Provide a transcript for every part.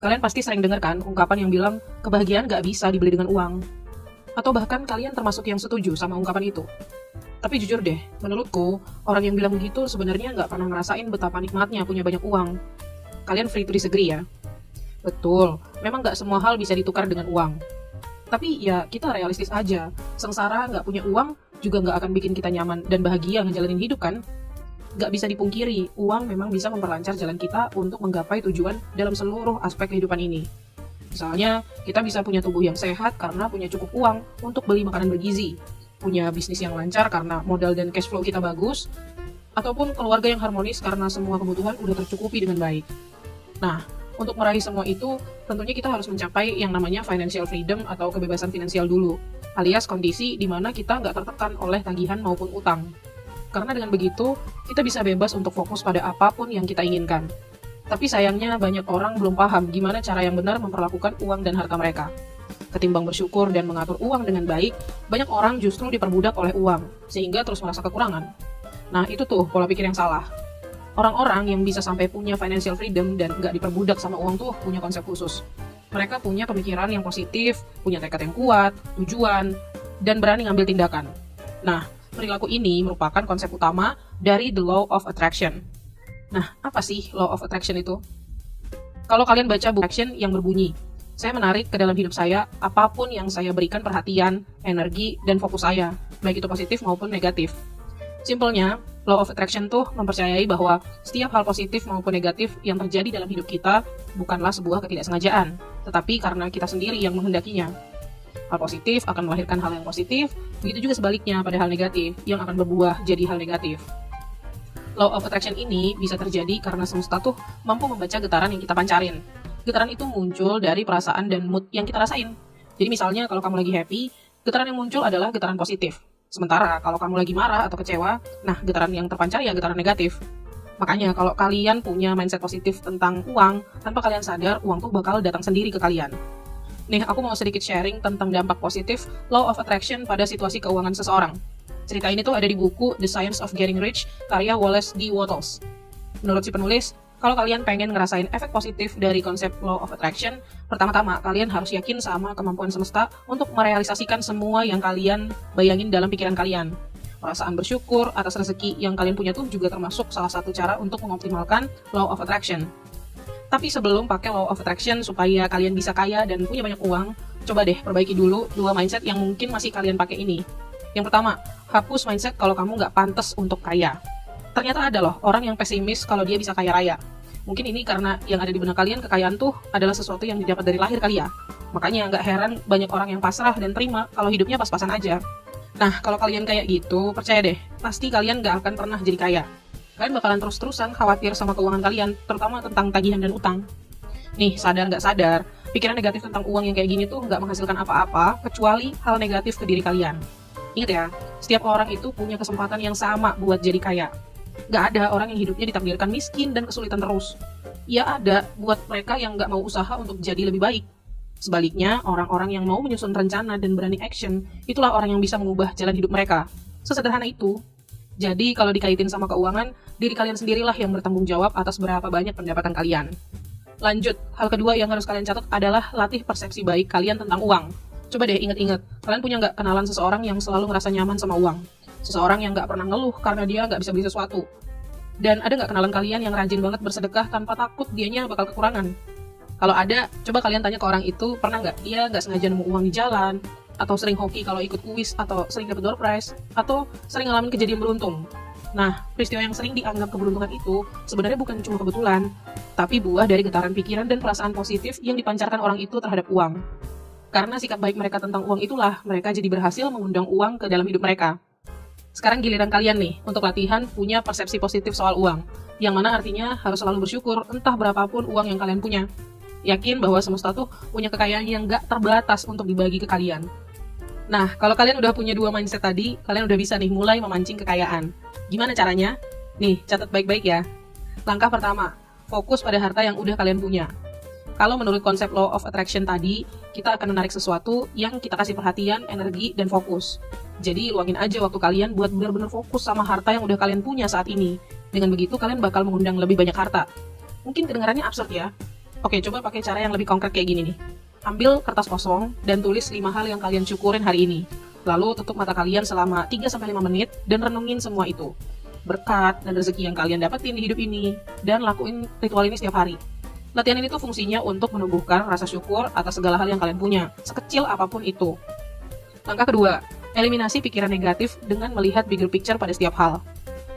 Kalian pasti sering dengar kan ungkapan yang bilang kebahagiaan gak bisa dibeli dengan uang. Atau bahkan kalian termasuk yang setuju sama ungkapan itu. Tapi jujur deh, menurutku, orang yang bilang begitu sebenarnya gak pernah ngerasain betapa nikmatnya punya banyak uang. Kalian free to disagree ya? Betul, memang gak semua hal bisa ditukar dengan uang. Tapi ya kita realistis aja, sengsara gak punya uang juga gak akan bikin kita nyaman dan bahagia ngejalanin hidup kan? Gak bisa dipungkiri, uang memang bisa memperlancar jalan kita untuk menggapai tujuan dalam seluruh aspek kehidupan ini. Misalnya, kita bisa punya tubuh yang sehat karena punya cukup uang untuk beli makanan bergizi, punya bisnis yang lancar karena modal dan cash flow kita bagus, ataupun keluarga yang harmonis karena semua kebutuhan udah tercukupi dengan baik. Nah, untuk meraih semua itu, tentunya kita harus mencapai yang namanya financial freedom atau kebebasan finansial dulu, alias kondisi di mana kita nggak tertekan oleh tagihan maupun utang. Karena dengan begitu, kita bisa bebas untuk fokus pada apapun yang kita inginkan. Tapi sayangnya banyak orang belum paham gimana cara yang benar memperlakukan uang dan harta mereka. Ketimbang bersyukur dan mengatur uang dengan baik, banyak orang justru diperbudak oleh uang, sehingga terus merasa kekurangan. Nah, itu tuh pola pikir yang salah. Orang-orang yang bisa sampai punya financial freedom dan nggak diperbudak sama uang tuh punya konsep khusus. Mereka punya pemikiran yang positif, punya tekad yang kuat, tujuan, dan berani ngambil tindakan. Nah, perilaku ini merupakan konsep utama dari The Law of Attraction. Nah, apa sih Law of Attraction itu? Kalau kalian baca buku Action yang berbunyi, saya menarik ke dalam hidup saya apapun yang saya berikan perhatian, energi, dan fokus saya, baik itu positif maupun negatif. Simpelnya, Law of Attraction tuh mempercayai bahwa setiap hal positif maupun negatif yang terjadi dalam hidup kita bukanlah sebuah ketidaksengajaan, tetapi karena kita sendiri yang menghendakinya. Hal positif akan melahirkan hal yang positif, begitu juga sebaliknya pada hal negatif yang akan berbuah jadi hal negatif. Law of Attraction ini bisa terjadi karena semesta tuh mampu membaca getaran yang kita pancarin. Getaran itu muncul dari perasaan dan mood yang kita rasain. Jadi misalnya kalau kamu lagi happy, getaran yang muncul adalah getaran positif. Sementara kalau kamu lagi marah atau kecewa, nah getaran yang terpancar ya getaran negatif. Makanya kalau kalian punya mindset positif tentang uang, tanpa kalian sadar uang tuh bakal datang sendiri ke kalian. Nih, aku mau sedikit sharing tentang dampak positif Law of Attraction pada situasi keuangan seseorang. Cerita ini tuh ada di buku The Science of Getting Rich, karya Wallace D. Wattles. Menurut si penulis, kalau kalian pengen ngerasain efek positif dari konsep Law of Attraction, pertama-tama kalian harus yakin sama kemampuan semesta untuk merealisasikan semua yang kalian bayangin dalam pikiran kalian. Perasaan bersyukur atas rezeki yang kalian punya tuh juga termasuk salah satu cara untuk mengoptimalkan Law of Attraction. Tapi sebelum pakai Law of Attraction supaya kalian bisa kaya dan punya banyak uang, coba deh perbaiki dulu 2 mindset yang mungkin masih kalian pakai ini. Yang pertama, hapus mindset kalau kamu nggak pantas untuk kaya. Ternyata ada loh orang yang pesimis kalau dia bisa kaya raya. Mungkin ini karena yang ada di benak kalian kekayaan tuh adalah sesuatu yang didapat dari lahir kali ya. Makanya nggak heran banyak orang yang pasrah dan terima kalau hidupnya pas-pasan aja. Nah, kalau kalian kayak gitu, percaya deh, pasti kalian nggak akan pernah jadi kaya. Kalian bakalan terus-terusan khawatir sama keuangan kalian, terutama tentang tagihan dan utang. Nih, sadar nggak sadar, pikiran negatif tentang uang yang kayak gini tuh nggak menghasilkan apa-apa, kecuali hal negatif ke diri kalian. Ingat ya, setiap orang itu punya kesempatan yang sama buat jadi kaya. Nggak ada orang yang hidupnya ditakdirkan miskin dan kesulitan terus. Ya ada buat mereka yang nggak mau usaha untuk jadi lebih baik. Sebaliknya, orang-orang yang mau menyusun rencana dan berani action, itulah orang yang bisa mengubah jalan hidup mereka. Sesederhana itu. Jadi, kalau dikaitin sama keuangan, diri kalian sendirilah yang bertanggung jawab atas berapa banyak pendapatan kalian. Lanjut, hal kedua yang harus kalian catat adalah latih persepsi baik kalian tentang uang. Coba deh ingat-ingat, kalian punya nggak kenalan seseorang yang selalu ngerasa nyaman sama uang? Seseorang yang nggak pernah ngeluh karena dia nggak bisa beli sesuatu? Dan ada nggak kenalan kalian yang rajin banget bersedekah tanpa takut dianya bakal kekurangan? Kalau ada, coba kalian tanya ke orang itu, pernah nggak dia nggak sengaja nemu uang di jalan? Atau sering hoki kalau ikut kuis, atau sering dapat door prize? Atau sering ngalamin kejadian beruntung? Nah, peristiwa yang sering dianggap keberuntungan itu sebenarnya bukan cuma kebetulan, tapi buah dari getaran pikiran dan perasaan positif yang dipancarkan orang itu terhadap uang. Karena sikap baik mereka tentang uang itulah, mereka jadi berhasil mengundang uang ke dalam hidup mereka. Sekarang giliran kalian nih, untuk latihan punya persepsi positif soal uang. Yang mana artinya harus selalu bersyukur, entah berapapun uang yang kalian punya. Yakin bahwa semesta tuh punya kekayaan yang gak terbatas untuk dibagi ke kalian. Nah, kalau kalian udah punya 2 mindset tadi, kalian udah bisa nih mulai memancing kekayaan. Gimana caranya? Nih, catat baik-baik ya. Langkah pertama, fokus pada harta yang udah kalian punya. Kalau menurut konsep Law of Attraction tadi, kita akan menarik sesuatu yang kita kasih perhatian, energi, dan fokus. Jadi luangin aja waktu kalian buat benar-benar fokus sama harta yang udah kalian punya saat ini. Dengan begitu kalian bakal mengundang lebih banyak harta. Mungkin kedengarannya absurd ya, Oke, coba pakai cara yang lebih konkret kayak gini nih. Ambil kertas kosong dan tulis 5 hal yang kalian syukurin hari ini. Lalu tutup mata kalian selama 3-5 menit dan renungin semua itu. Berkat dan rezeki yang kalian dapetin di hidup ini. Dan lakuin ritual ini setiap hari. Latihan ini tuh fungsinya untuk menumbuhkan rasa syukur atas segala hal yang kalian punya, sekecil apapun itu. Langkah kedua, eliminasi pikiran negatif dengan melihat bigger picture pada setiap hal.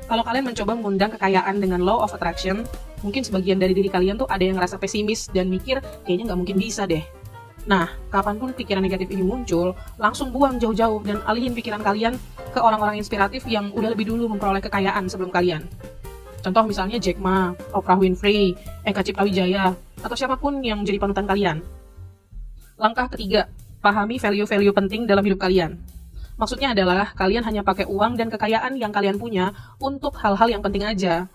Kalau kalian mencoba mengundang kekayaan dengan law of attraction, mungkin sebagian dari diri kalian tuh ada yang ngerasa pesimis dan mikir kayaknya nggak mungkin bisa deh. Nah, kapanpun pikiran negatif ini muncul, langsung buang jauh-jauh dan alihin pikiran kalian ke orang-orang inspiratif yang udah lebih dulu memperoleh kekayaan sebelum kalian. Contoh misalnya Jack Ma, Oprah Winfrey, Eka Cipta Wijaya, atau siapapun yang jadi panutan kalian. Langkah ketiga, pahami value-value penting dalam hidup kalian. Maksudnya adalah kalian hanya pakai uang dan kekayaan yang kalian punya untuk hal-hal yang penting aja.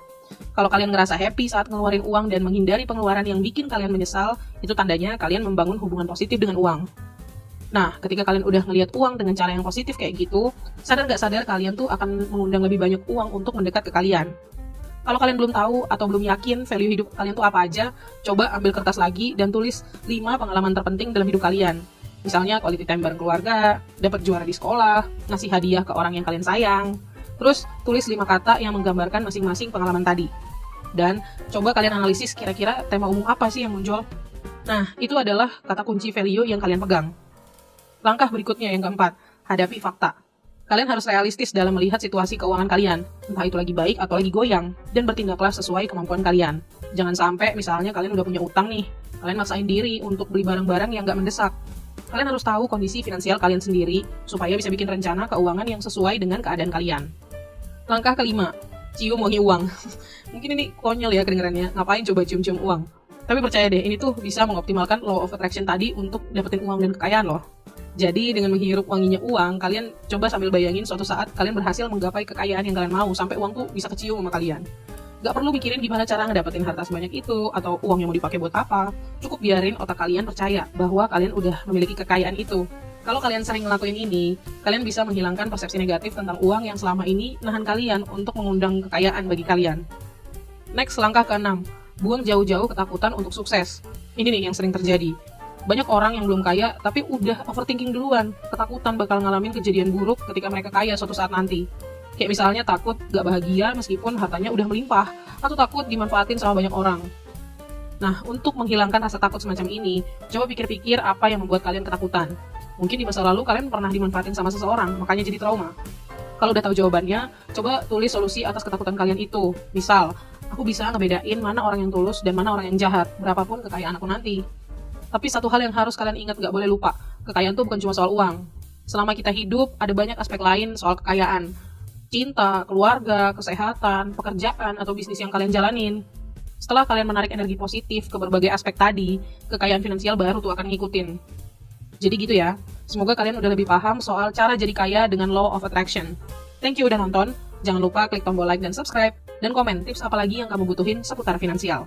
Kalau kalian ngerasa happy saat ngeluarin uang dan menghindari pengeluaran yang bikin kalian menyesal, itu tandanya kalian membangun hubungan positif dengan uang. Nah, ketika kalian udah ngelihat uang dengan cara yang positif kayak gitu, sadar gak sadar kalian tuh akan mengundang lebih banyak uang untuk mendekat ke kalian. Kalau kalian belum tahu atau belum yakin value hidup kalian tuh apa aja, coba ambil kertas lagi dan tulis 5 pengalaman terpenting dalam hidup kalian. Misalnya quality time bareng keluarga, dapat juara di sekolah, ngasih hadiah ke orang yang kalian sayang. Terus tulis 5 kata yang menggambarkan masing-masing pengalaman tadi. Dan coba kalian analisis kira-kira tema umum apa sih yang muncul. Nah, itu adalah kata kunci value yang kalian pegang. Langkah berikutnya yang keempat, hadapi fakta. Kalian harus realistis dalam melihat situasi keuangan kalian, entah itu lagi baik atau lagi goyang, dan bertindaklah sesuai kemampuan kalian. Jangan sampai misalnya kalian udah punya utang nih, kalian maksain diri untuk beli barang-barang yang gak mendesak. Kalian harus tahu kondisi finansial kalian sendiri, supaya bisa bikin rencana keuangan yang sesuai dengan keadaan kalian. Langkah kelima, cium wangi uang. Mungkin ini konyol ya kedengarannya, ngapain coba cium-cium uang. Tapi percaya deh, ini tuh bisa mengoptimalkan law of attraction tadi untuk dapetin uang dan kekayaan loh. Jadi dengan menghirup wanginya uang, kalian coba sambil bayangin suatu saat kalian berhasil menggapai kekayaan yang kalian mau sampai uang tuh bisa kecium sama kalian. Gak perlu mikirin gimana cara ngedapetin harta sebanyak itu atau uang yang mau dipakai buat apa. Cukup biarin otak kalian percaya bahwa kalian udah memiliki kekayaan itu. Kalau kalian sering ngelakuin ini, kalian bisa menghilangkan persepsi negatif tentang uang yang selama ini nahan kalian untuk mengundang kekayaan bagi kalian. Next, langkah ke-6, buang jauh-jauh ketakutan untuk sukses. Ini nih yang sering terjadi. Banyak orang yang belum kaya tapi udah overthinking duluan, ketakutan bakal ngalamin kejadian buruk ketika mereka kaya suatu saat nanti. Kayak misalnya takut gak bahagia meskipun hartanya udah melimpah, atau takut dimanfaatin sama banyak orang. Nah, untuk menghilangkan rasa takut semacam ini, coba pikir-pikir apa yang membuat kalian ketakutan. Mungkin di masa lalu kalian pernah dimanfaatin sama seseorang, makanya jadi trauma. Kalau udah tahu jawabannya, coba tulis solusi atas ketakutan kalian itu. Misal, aku bisa ngebedain mana orang yang tulus dan mana orang yang jahat, berapapun kekayaan aku nanti. Tapi satu hal yang harus kalian ingat, gak boleh lupa, kekayaan tuh bukan cuma soal uang. Selama kita hidup, ada banyak aspek lain soal kekayaan. Cinta, keluarga, kesehatan, pekerjaan, atau bisnis yang kalian jalanin. Setelah kalian menarik energi positif ke berbagai aspek tadi, kekayaan finansial baru tuh akan ngikutin. Jadi gitu ya, semoga kalian udah lebih paham soal cara jadi kaya dengan law of attraction. Thank you udah nonton, jangan lupa klik tombol like dan subscribe, dan komen tips apa lagi yang kamu butuhin seputar finansial.